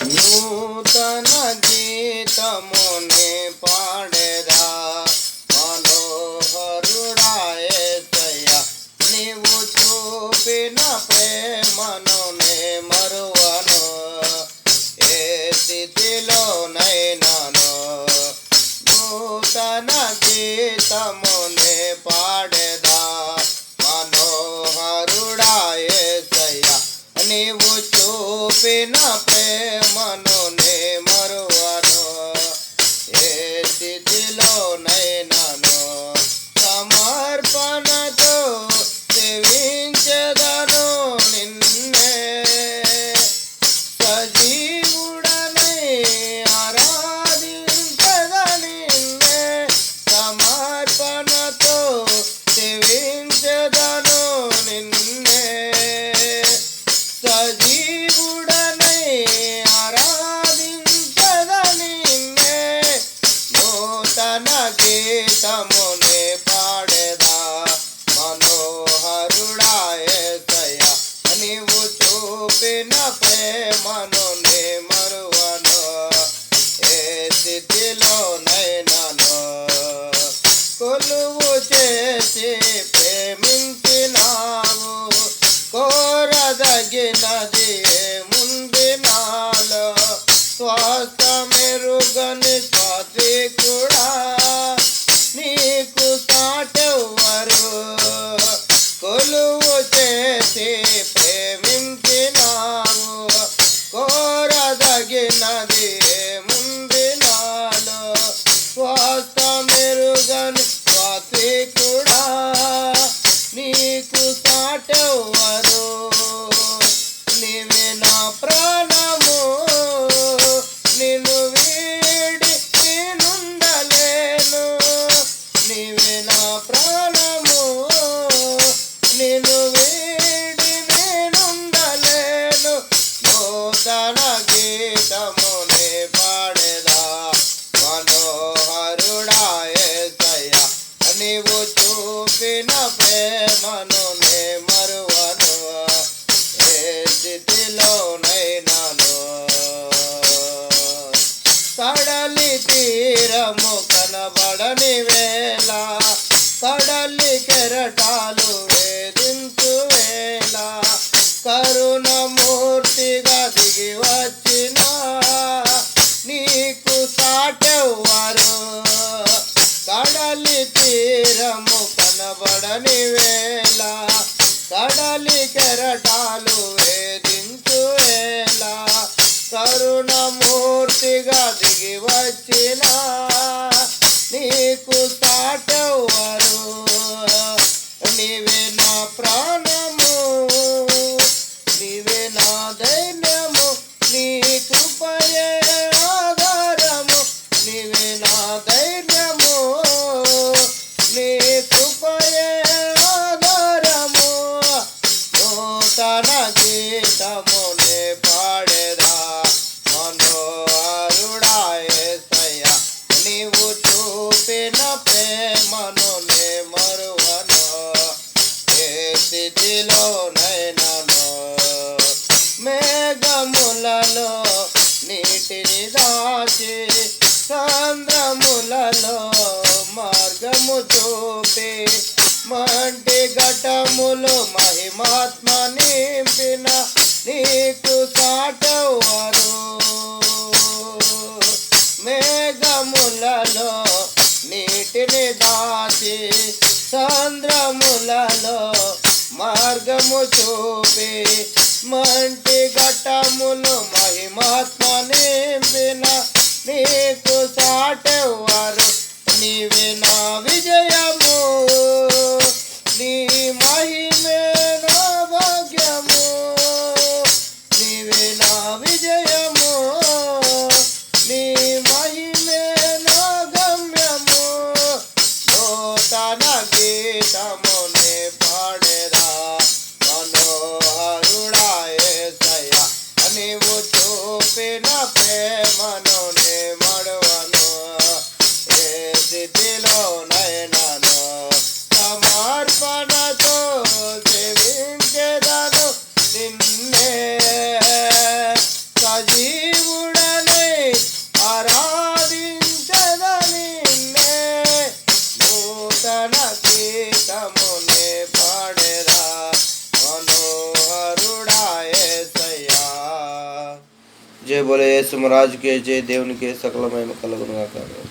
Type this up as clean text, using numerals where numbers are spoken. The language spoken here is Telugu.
నూతన గీతముని పాడేదా మనోహరుడా యేసయ్యా నీవు చూపిన ప్రేమను నే మరువను ఏ స్థితిలోనైనాను నూతన గీతముని పాడేదా మనోహరుడా యేసయ్యా నీవు చూపిన ప్రేమను నే మరువను ఏ స్థితిలోనైనాను సమర్పణతో సేవించెదను నిన్నే సజీవుడనై ఆరాధించెదను నిన్నే సమర్పణతో సేవించెదను నిన్నే సజీవుడనై ఆరాధించెదను నిన్నే నూతన గీతముని పాడేదా మనోహరుడా యేసయ్యా నీవు చూపిన ప్రేమను నే మరువను ఏ స్థితిలోనైనాను కొలువు చేసి ప్రేమించినావు కోరదగినది ఏముంది నాలో స్వాస్థమెరుగని స్వాత్వికుడా నీకు సాటెవ్వరు కొలువు చేసి ప్రేమించినావు కోరదగినది ఏముంది నాలో స్వాస్థమెరుగని స్వాత్వికుడా నీకు సాటెవ్వరు నీవే నా ప్రాణము నిన్ను వీడి నేనుండలేను నీవే నా ప్రాణము నిన్ను వీడి నేనుండలేను నూతన గీతముని పాడేదా మనోహరుడా యేసయ్యా నీవు చూపిన ప్రేమను నే మరువను ఏ స్థితిలోనైనాను కడలి తీరము కనబడని వేళ కడలి కెరటాలు వేధించు వేళ కరుణమూర్తిగా దిగి వచ్చిన నీకు సాటెవ్వరు కడలి తీరము కనబడని వేళ కడలి కెరటాలు వేధించు వేళ కరుణమూర్తిగా దిగి వచ్చిన నీకు సాటెవ్వరు నీవే నా ప్రాణము నీవే నా ధైర్యము నీ కృపయే ఆధారము నీవే నా ధైర్యము నీ కృపయే ఆధారము నూతన గీతముని పాడేదా మనోహరుడా యేసయ్యా నీవు చూపిన ప్రేమను నే మరువను ఏ స్థితిలోనైనాను మేఘములలో నీటిని దాచి సాంద్రములలో మార్గము చూపి మంటి ఘటములు మహిమాత్మ నింపిన నీకు సాటెవ్వరు మేఘములలో నీటిని దాచి సాంద్రములలో మార్గము చూపి మంటి ఘటములు మహిమాత్మ నింపిన నీకు సాటెవ్వరు నీవే నా విజయము నీ మహిమే నా భాగ్యము నీవే నా విజయము నీ మహిమే నా గమ్యము నూతన గీతముని పాడేదా మనోహరుడా యేసయ్యా నీవు చూపిన ప్రేమను నే మరువను ఏ స్థితిలోనైనాను సమర్పణతో సేవించెదను నిన్నే సజీవు పాడేదా మనోహరుడా యేసయ్యా. జై బోలో యేసు महाराज के जय. దేవునికి సకల మహిమ కలుగును గాక.